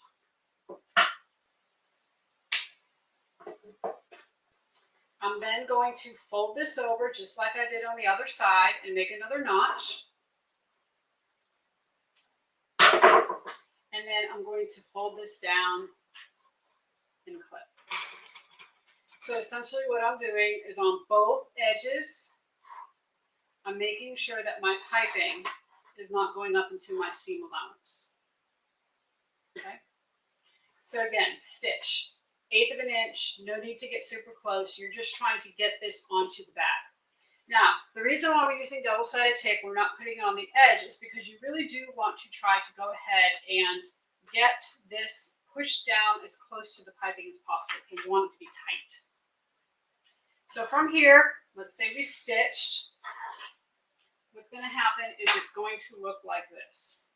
I'm then going to fold this over just like I did on the other side and make another notch. And then I'm going to fold this down and clip. So essentially what I'm doing is on both edges, I'm making sure that my piping is not going up into my seam allowance. Okay? So again, stitch. 1/8 of an inch, no need to get super close. You're just trying to get this onto the bag. Now, the reason why we're using double-sided tape, we're not putting it on the edge, is because you really do want to try to go ahead and get this pushed down as close to the piping as possible. You want it to be tight. So from here, let's say we stitched. What's going to happen is it's going to look like this.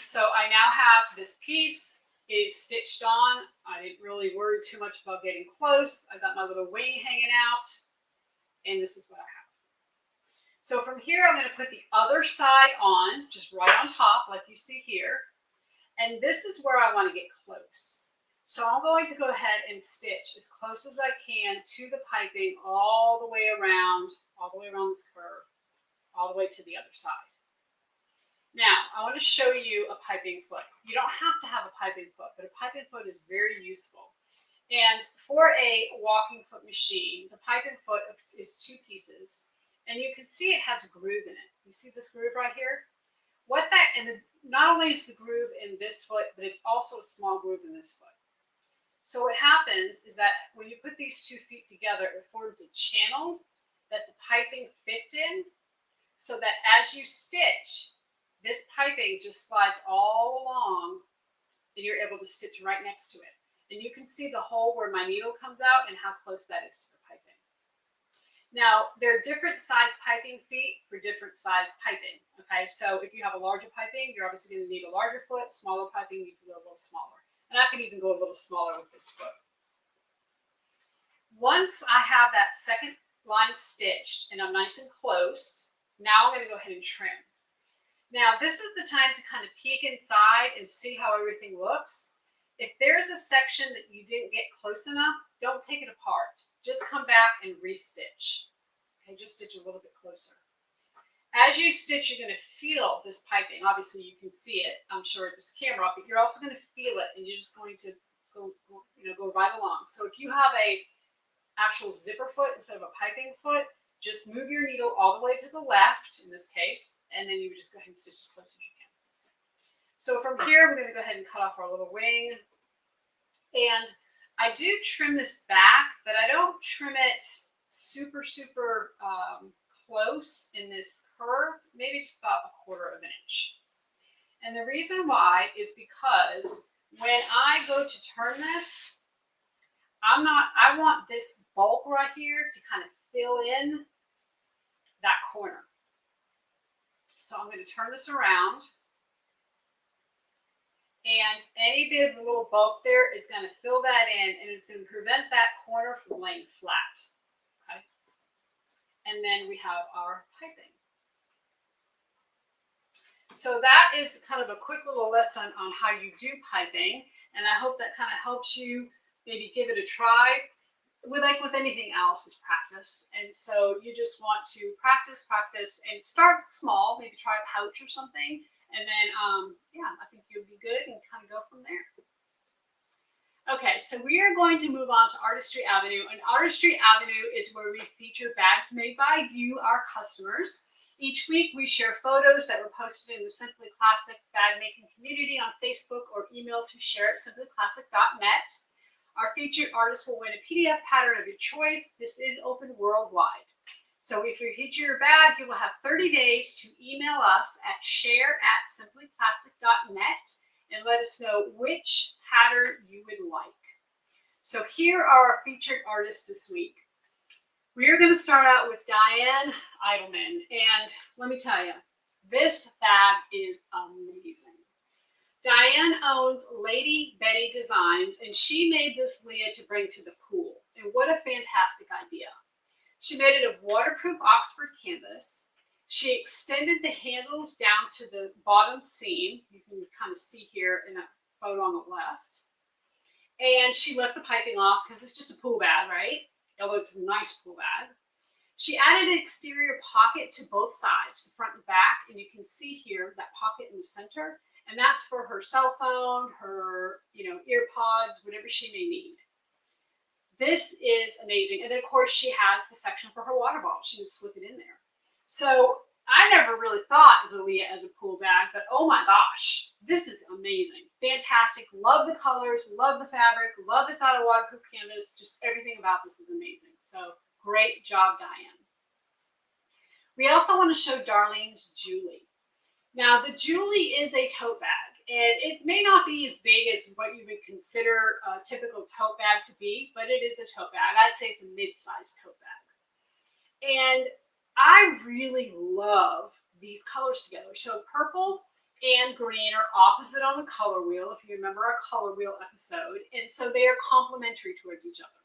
So I now have this piece. It is stitched on. I didn't really worry too much about getting close. I got my little wing hanging out, and this is what I have. So from here, I'm going to put the other side on, just right on top, like you see here. And this is where I want to get close. So I'm going to go ahead and stitch as close as I can to the piping all the way around this curve, all the way to the other side. Now, I want to show you a piping foot. You don't have to have a piping foot, but a piping foot is very useful. And for a walking foot machine, the piping foot is 2 pieces. And you can see it has a groove in it. You see this groove right here? Not only is the groove in this foot, but it's also a small groove in this foot. So what happens is that when you put these 2 feet together, it forms a channel that the piping fits in, so that as you stitch, this piping just slides all along and you're able to stitch right next to it. And you can see the hole where my needle comes out and how close that is to the piping. Now, there are different size piping feet for different size piping. Okay, so if you have a larger piping, you're obviously going to need a larger foot. Smaller piping needs to go a little smaller. And I can even go a little smaller with this foot. Once I have that second line stitched and I'm nice and close, now I'm going to go ahead and trim. Now, this is the time to kind of peek inside and see how everything looks. If there's a section that you didn't get close enough, don't take it apart. Just come back and restitch. Okay, just stitch a little bit closer. As you stitch, you're going to feel this piping. Obviously, you can see it, I'm sure, at this camera, but you're also going to feel it, and you're just going to go right along. So if you have a actual zipper foot instead of a piping foot, just move your needle all the way to the left, in this case, and then you would just go ahead and stitch as close as you can. So from here, we're going to go ahead and cut off our little wing. And I do trim this back, but I don't trim it super close in this curve, maybe just about 1/4 of an inch. And the reason why is because when I go to turn this, I want this bulk right here to kind of fill in that corner. So I'm going to turn this around, and any bit of the little bulk there is going to fill that in, and it's going to prevent that corner from laying flat. Okay? And then we have our piping. So that is kind of a quick little lesson on how you do piping, and I hope that kind of helps you maybe give it a try. Like with anything else, is practice. And so you just want to practice, and start small, maybe try a pouch or something. And then, yeah, I think you'll be good and kind of go from there. Okay, so we are going to move on to Artistry Avenue. And Artistry Avenue is where we feature bags made by you, our customers. Each week, we share photos that were posted in the Simply Classic bag making community on Facebook or email to share@simplyclassic.net. Our featured artist will win a PDF pattern of your choice. This is open worldwide. So if you feature your bag, you will have 30 days to email us at share@simplyclassic.net and let us know which pattern you would like. So here are our featured artists this week. We are going to start out with Diane Eidelman. And let me tell you, this bag is amazing. Diane owns Lady Betty Designs, and she made this Leah to bring to the pool. And what a fantastic idea. She made it of waterproof Oxford canvas. She extended the handles down to the bottom seam. You can kind of see here in a photo on the left. And she left the piping off because it's just a pool bag, right? Although it's a nice pool bag. She added an exterior pocket to both sides, the front and back, and you can see here that pocket in the center, and that's for her cell phone, her, ear pods, whatever she may need. This is amazing. And then of course she has the section for her water bottle. She can slip it in there. So I never really thought of the Leah as a pool bag, but oh my gosh, this is amazing. Fantastic. Love the colors, love the fabric, love this out of waterproof canvas. Just everything about this is amazing. So great job, Diane. We also want to show Darlene's Julie. Now the Julie is a tote bag, and it may not be as big as what you would consider a typical tote bag to be, but it is a tote bag. I'd say it's a mid-sized tote bag. And I really love these colors together. So purple and green are opposite on the color wheel, if you remember our color wheel episode, and so they are complementary towards each other.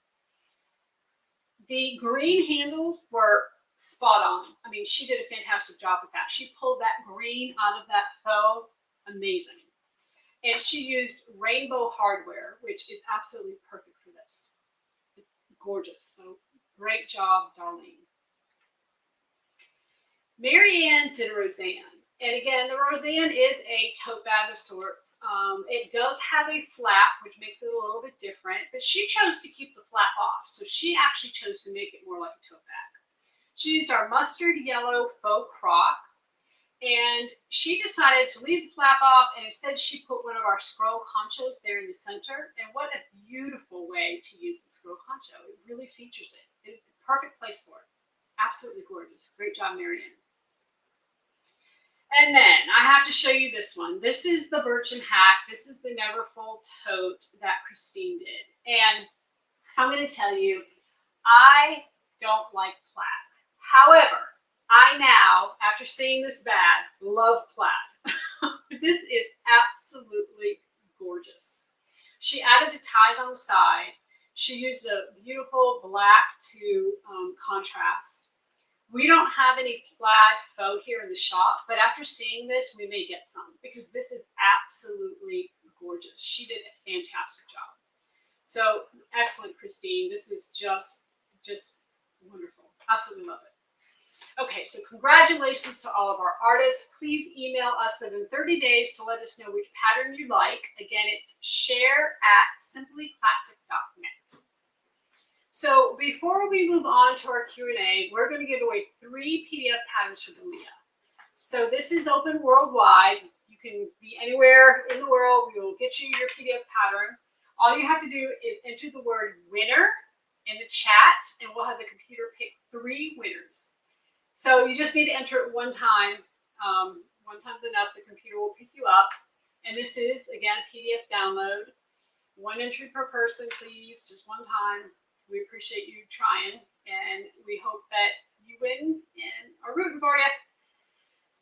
The green handles were spot on. I mean, she did a fantastic job with that. She pulled that green out of that faux, amazing. And she used rainbow hardware, which is absolutely perfect for this. It's gorgeous. So great job, Darlene. Marianne did a Roseanne. And again, the Roseanne is a tote bag of sorts. It does have a flap, which makes it a little bit different, but she chose to keep the flap off. So she actually chose to make it more like a tote bag. She used our mustard yellow faux croc, and she decided to leave the flap off, and instead she put one of our scroll conchos there in the center. And what a beautiful way to use the scroll concho. It really features it. It's the perfect place for it. Absolutely gorgeous. Great job, Marianne. And then I have to show you this one. This is the Bircham Hack. This is the Neverfull tote that Christine did. And I'm going to tell you, I don't like plaid. However, I now, after seeing this bag, love plaid. This is absolutely gorgeous. She added the ties on the side. She used a beautiful black to contrast. We don't have any plaid faux here in the shop, but after seeing this, we may get some because this is absolutely gorgeous. She did a fantastic job. So excellent, Christine. This is just wonderful. Absolutely love it. Okay, so congratulations to all of our artists. Please email us within 30 days to let us know which pattern you like. Again, it's share@simplyclassic.net. So before we move on to our Q&A, we're going to give away 3 PDF patterns for the Leah. So this is open worldwide. You can be anywhere in the world. We will get you your PDF pattern. All you have to do is enter the word winner in the chat, and we'll have the computer pick 3 winners. So you just need to enter it one time. One time's enough. The computer will pick you up. And this is, again, a PDF download. 1 entry per person, please, just one time. We appreciate you trying, and we hope that you win and are rooting for you.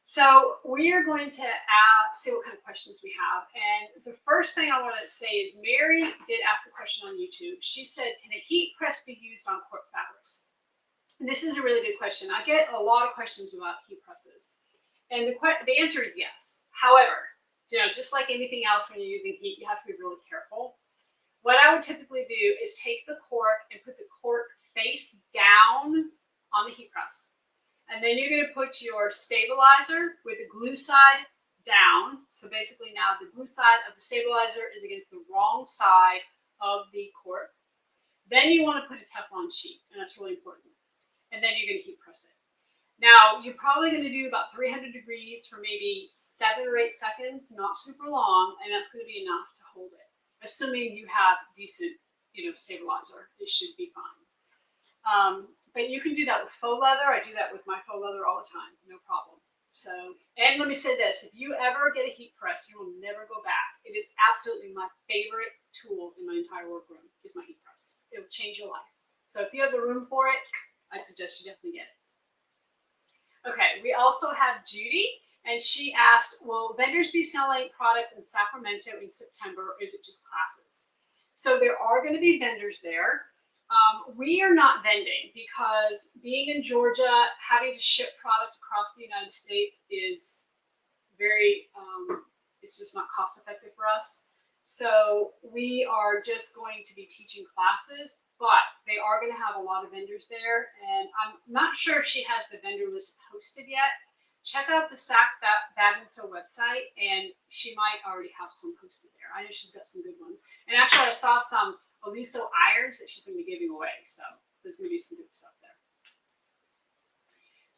So we are going to see what kind of questions we have. And the first thing I want to say is Mary did ask a question on YouTube. She said, can a heat press be used on cork fabrics? And this is a really good question. I get a lot of questions about heat presses. And the answer is yes. However, just like anything else when you're using heat, you have to be really careful. What I would typically do is take the cork and put the cork face down on the heat press. And then you're going to put your stabilizer with the glue side down. So basically now the glue side of the stabilizer is against the wrong side of the cork. Then you want to put a Teflon sheet, and that's really important. And then you're going to heat press it. Now, you're probably going to do about 300 degrees for maybe 7 or 8 seconds, not super long, and that's going to be enough to hold it. Assuming you have decent, stabilizer, it should be fine. But you can do that with faux leather. I do that with my faux leather all the time, no problem. So, and let me say this, if you ever get a heat press, you will never go back. It is absolutely my favorite tool in my entire workroom is my heat press. It will change your life. So if you have the room for it, I suggest you definitely get it. Okay, we also have Judy. And she asked, will vendors be selling products in Sacramento in September, or is it just classes? So there are going to be vendors there. We are not vending because being in Georgia, having to ship product across the United States is very, it's just not cost effective for us. So we are just going to be teaching classes, but they are going to have a lot of vendors there. And I'm not sure if she has the vendor list posted yet. Check out the Sac Bag and Sew website, and she might already have some posted there. I know she's got some good ones. And actually, I saw some Aliso irons that she's going to be giving away. So there's going to be some good stuff there.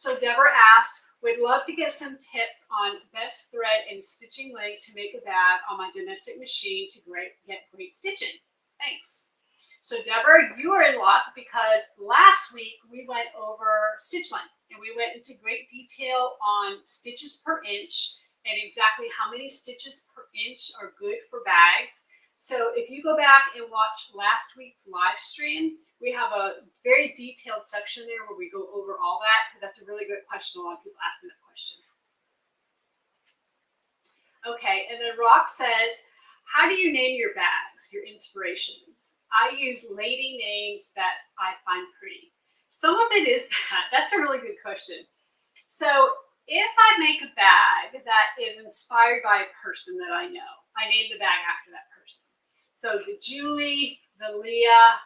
So Deborah asked, would love to get some tips on best thread and stitching length to make a bag on my domestic machine to get great stitching. Thanks. So Deborah, you are in luck because last week we went over stitch length and we went into great detail on stitches per inch and exactly how many stitches per inch are good for bags. So if you go back and watch last week's live stream, we have a very detailed section there where we go over all that because that's a really good question. A lot of people ask me that question. Okay, and then Rock says, how do you name your bags, your inspirations? I use lady names that I find pretty. Some of it is that. That's a really good question. So if I make a bag that is inspired by a person that I know, I name the bag after that person. So the Julie, the Leah,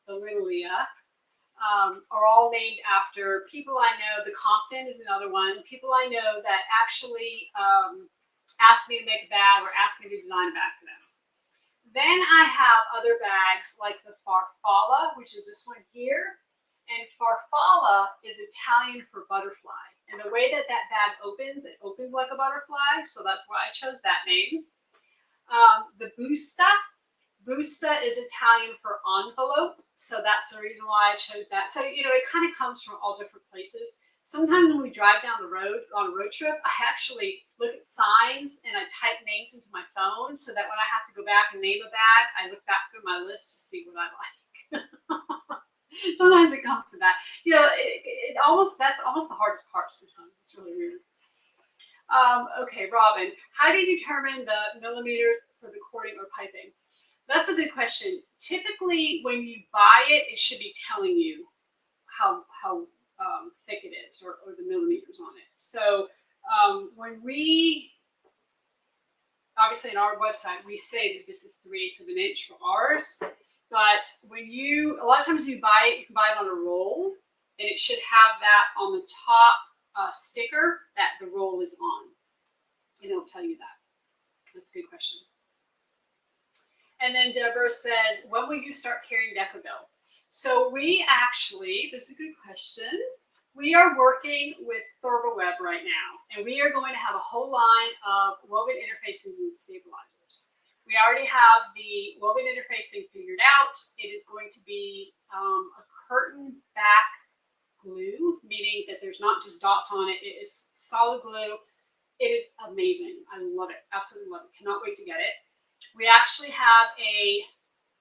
the little Leah are all named after people I know. The Compton is another one. People I know that actually asked me to make a bag or asked me to design a bag for them. Then I have other bags like the Farfalla, which is this one here. And Farfalla is Italian for butterfly. And the way that that bag opens, it opens like a butterfly. So that's why I chose that name. The Busta. Busta is Italian for envelope. So that's the reason why I chose that. So, you know, it kind of comes from all different places. Sometimes when we drive down the road on a road trip, I actually look at signs and I type names into my phone so that when I have to go back and name a bag, I look back through my list to see what I like. Sometimes it comes to that. You know, that's almost the hardest part sometimes. It's really weird. Okay, Robin, how do you determine the millimeters for the cording or piping? That's a good question. Typically, when you buy it, it should be telling you how thick it is or the millimeters on it. So when we, obviously in our website, we say that this is 3/8 of an inch for ours. But when a lot of times you buy it, you can buy it on a roll, and it should have that on the top sticker that the roll is on. And it'll tell you that. That's a good question. And then Deborah says, when will you start carrying Decaville? So we actually, this is a good question. We are working with ThermaWeb right now, and we are going to have a whole line of woven interfacing and stabilizers. We already have the woven interfacing figured out. It is going to be a curtain back glue, meaning that there's not just dots on it. It is solid glue. It is amazing. I love it. Absolutely love it. Cannot wait to get it. We actually have a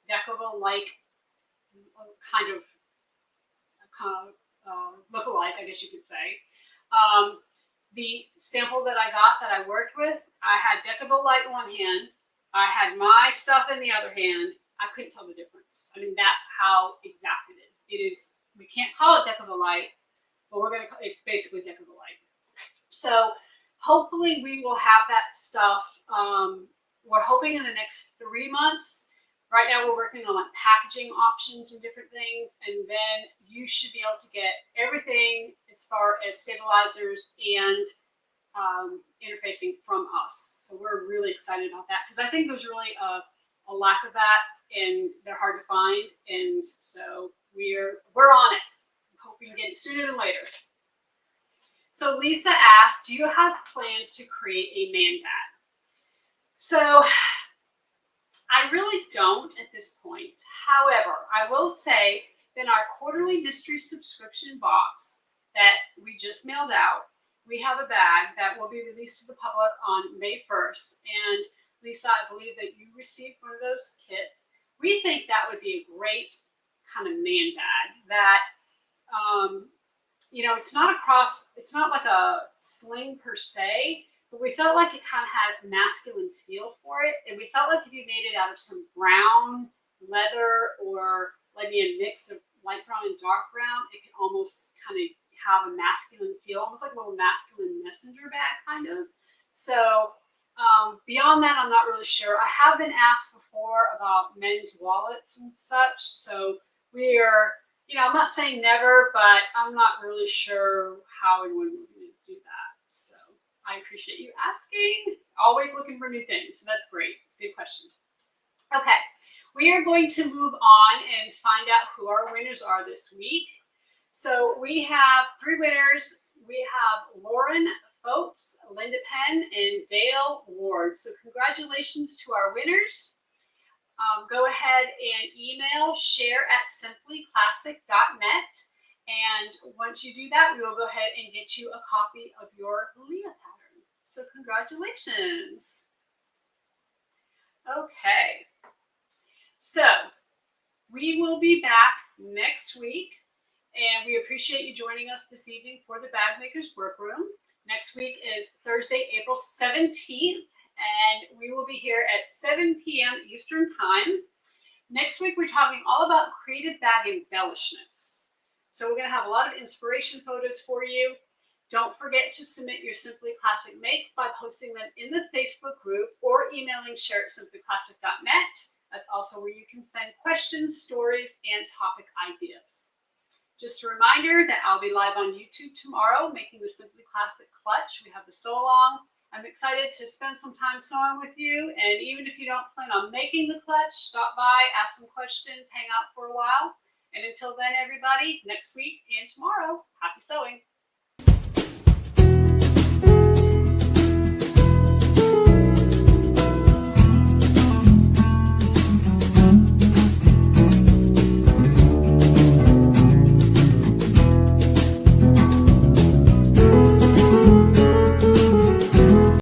Decaville-like kind of look-alike, I guess you could say. The sample that I got that I worked with, I had Decaville Light in one hand. I had my stuff in the other hand. I couldn't tell the difference. I mean, that's how exact it is. It is, we can't call it Decaville Light, but it's basically Decaville Light. So hopefully we will have that stuff. We're hoping in the next 3 months. Right now we're working on like packaging options and different things, and then you should be able to get everything as far as stabilizers and interfacing from us. So we're really excited about that because I think there's really a lack of that, and they're hard to find, and so we're on it. I hope we can get it sooner than later. So Lisa asked, do you have plans to create a man bag? So I really don't at this point. However, I will say that our quarterly mystery subscription box that we just mailed out, we have a bag that will be released to the public on May 1st. And Lisa, I believe that you received one of those kits. We think that would be a great kind of man bag that you know, it's not like a sling per se, but we felt like it kind of had a masculine feel for it. And we felt like if you made it out of some brown leather or maybe a mix of light brown and dark brown, it could almost kind of have a masculine feel, almost like a little masculine messenger bag kind of. So beyond that, I'm not really sure. I have been asked before about men's wallets and such. So we are, you know, I'm not saying never, but I'm not really sure how and when we're going to do that. So I appreciate you asking. Always looking for new things. So that's great. Good question. Okay. We are going to move on and find out who our winners are this week. So we have 3 winners. We have Lauren Folks, Linda Penn, and Dale Ward. So congratulations to our winners. Go ahead and email share@simplyclassic.net. And once you do that, we will go ahead and get you a copy of your Leah pattern. So congratulations. Okay. So we will be back next week. And we appreciate you joining us this evening for the Bag Makers Workroom. Next week is Thursday, April 17th, and we will be here at 7 p.m. Eastern Time. Next week, we're talking all about creative bag embellishments. So we're going to have a lot of inspiration photos for you. Don't forget to submit your Simply Classic makes by posting them in the Facebook group or emailing share@simplyclassic.net. That's also where you can send questions, stories, and topic ideas. Just a reminder that I'll be live on YouTube tomorrow making the Simply Classic clutch. We have the sew along. I'm excited to spend some time sewing with you. And even if you don't plan on making the clutch, stop by, ask some questions, hang out for a while. And until then, everybody, next week and tomorrow, happy sewing.